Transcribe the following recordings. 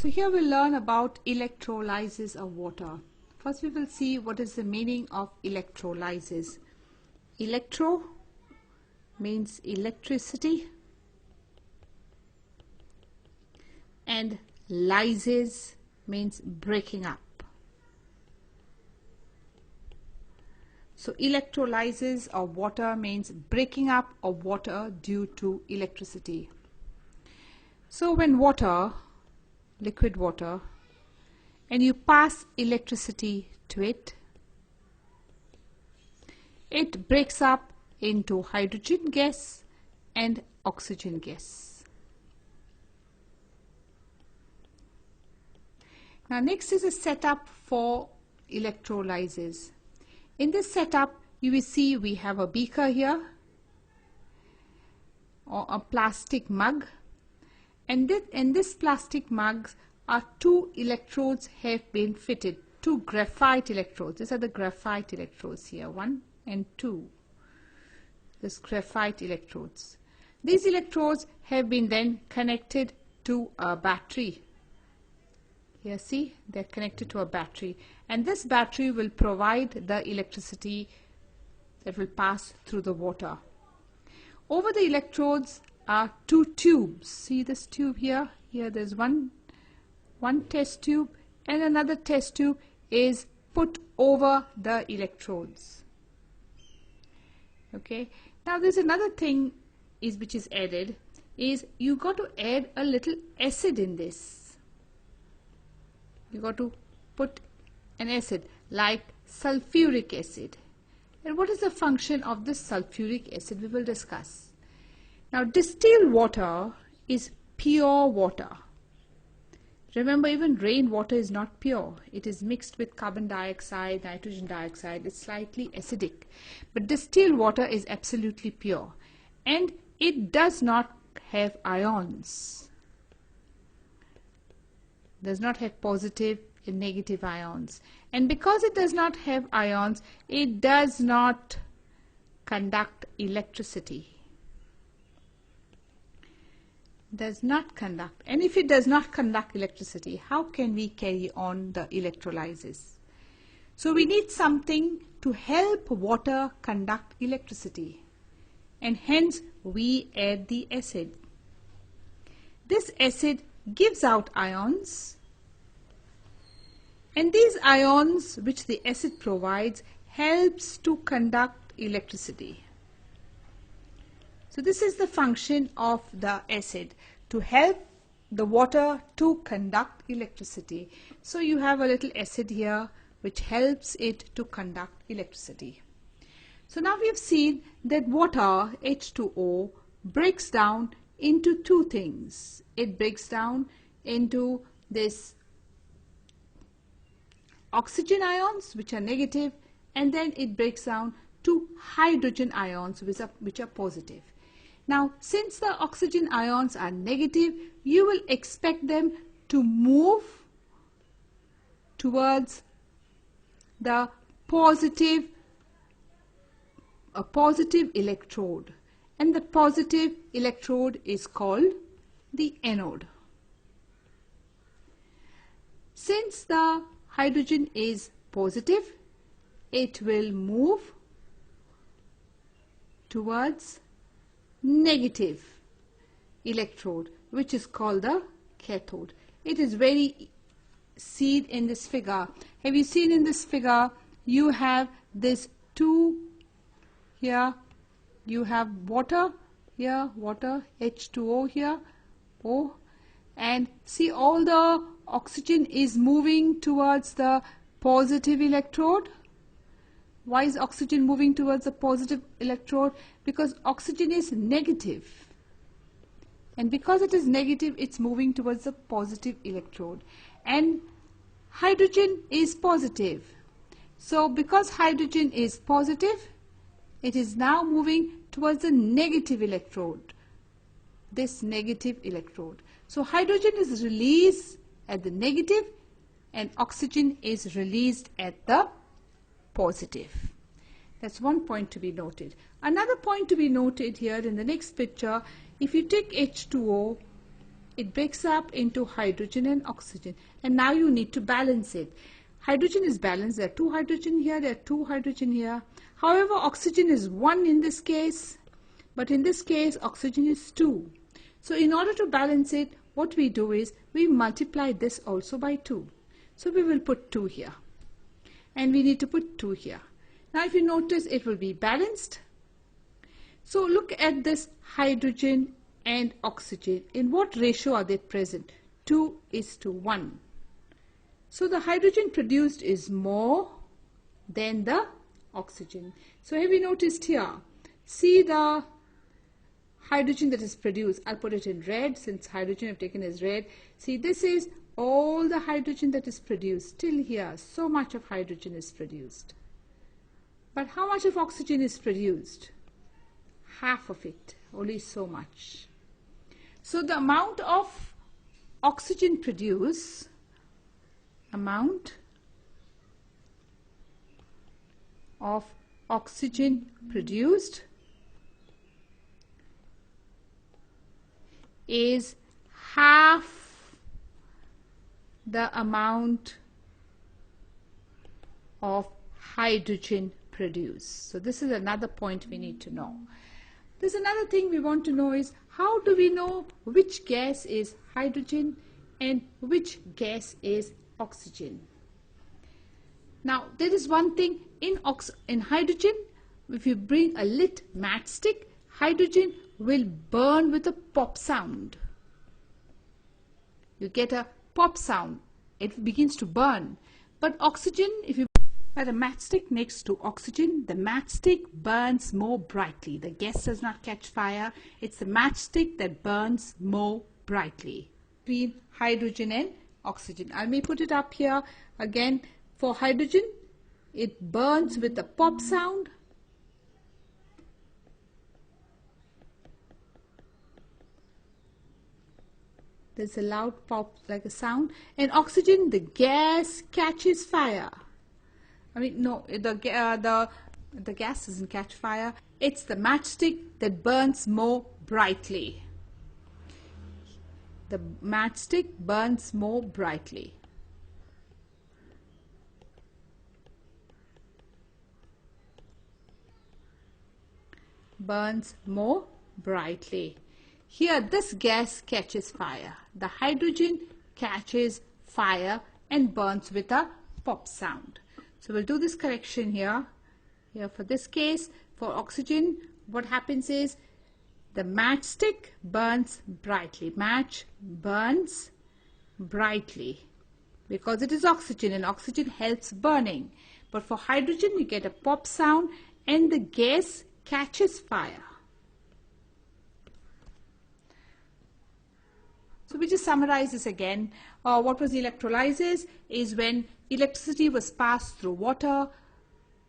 So here we'll learn about electrolysis of water. First we will see what is the meaning of electrolysis. Electro means electricity and lysis means breaking up. So electrolysis of water means breaking up of water due to electricity. So when water, liquid water, and you pass electricity to it, it breaks up into hydrogen gas and oxygen gas. Now next is a setup for electrolysis. In this setup you will see we have a beaker here or a plastic mug, and in this plastic mug are two electrodes have been fitted, two graphite electrodes. These are the graphite electrodes here, 1 and 2. This graphite electrodes. These electrodes have been then connected to a battery. Here see, they are connected to a battery, and this battery will provide the electricity that will pass through the water. Over the electrodes are two tubes. See this tube here? Here there's one test tube, and another test tube is put over the electrodes. Okay, now there's another thing which is added, is you got to add a little acid in this. You got to put an acid like sulfuric acid. And what is the function of this sulfuric acid? We will discuss. Now distilled water is pure water. Remember, even rainwater is not pure. It is mixed with carbon dioxide, nitrogen dioxide. It's slightly acidic. But distilled water is absolutely pure. And it does not have ions. Does not have positive and negative ions. And because it does not have ions, it does not conduct electricity. Does not conduct. And if it does not conduct electricity, how can we carry on the electrolysis? So we need something to help water conduct electricity, and hence we add the acid. This acid gives out ions, and these ions which the acid provides helps to conduct electricity. So this is the function of the acid, to help the water to conduct electricity. So you have a little acid here which helps it to conduct electricity. So now we have seen that water, H2O, breaks down into two things. It breaks down into this oxygen ions which are negative, and then it breaks down to hydrogen ions which are positive. Now, since the oxygen ions are negative, you will expect them to move towards the positive electrode, and the positive electrode is called the anode. Since the hydrogen is positive, it will move towards negative electrode, which is called the cathode. It is very seen in this figure. Have you seen in this figure? You have this two here. You have water here, water, H2O here, O, and see all the oxygen is moving towards the positive electrode. Why is oxygen moving towards the positive electrode? Because oxygen is negative. And because it is negative, it's moving towards the positive electrode. And hydrogen is positive. So because hydrogen is positive, it is now moving towards the negative electrode. This negative electrode. So hydrogen is released at the negative and oxygen is released at the positive. That's one point to be noted. Another point to be noted here in the next picture, if you take H2O It breaks up into hydrogen and oxygen, and now you need to balance it. Hydrogen is balanced. There are 2 hydrogen here, there are 2 hydrogen here. However, oxygen is 1 in this case, but in this case oxygen is 2. So in order to balance it, what we do is we multiply this also by 2. So we will put 2 here, and we need to put 2 here. Now if you notice, it will be balanced. So look at this hydrogen and oxygen. In what ratio are they present? 2:1. So the hydrogen produced is more than the oxygen. So have you noticed here? See the hydrogen that is produced. I'll put it in red since hydrogen I've taken as red. See, this is all the hydrogen that is produced. Till here, so much of hydrogen is produced. But how much of oxygen is produced? Half of it, only so much. So the amount of oxygen produced, is half the amount of hydrogen produced. So this is another point we need to know. There's another thing we want to know is, how do we know which gas is hydrogen and which gas is oxygen? Now there is one thing in hydrogen. If you bring a lit matchstick, hydrogen will burn with a pop sound. You get a pop sound. It begins to burn. But oxygen, if you put a matchstick next to oxygen, the matchstick burns more brightly. The gas does not catch fire. It's the matchstick that burns more brightly. Between hydrogen and oxygen. I may put it up here again. For hydrogen, it burns with a pop sound. There's a loud pop like a sound. And oxygen, the gas catches fire. I mean, no, the gas doesn't catch fire. It's the matchstick that burns more brightly. The matchstick burns more brightly. Burns more brightly. Here this gas catches fire. The hydrogen catches fire and burns with a pop sound. So we'll do this correction here. Here for this case, for oxygen, what happens is the matchstick burns brightly. Match burns brightly because it is oxygen and oxygen helps burning. But for hydrogen, you get a pop sound and the gas catches fire. So we just summarize this again. What was electrolysis? Is when electricity was passed through water,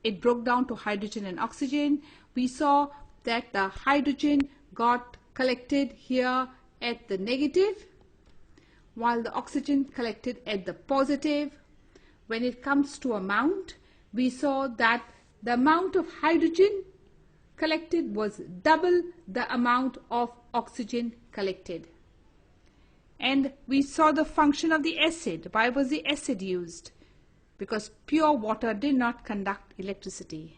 it broke down to hydrogen and oxygen. We saw that the hydrogen got collected here at the negative, while the oxygen collected at the positive. When it comes to amount, we saw that the amount of hydrogen collected was double the amount of oxygen collected. And we saw the function of the acid. Why was the acid used? Because pure water did not conduct electricity.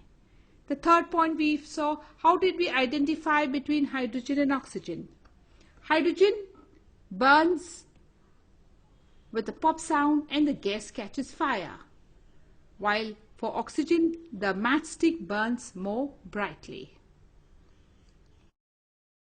The third point we saw, how did we identify between hydrogen and oxygen? Hydrogen burns with a pop sound and the gas catches fire, while for oxygen the matchstick burns more brightly.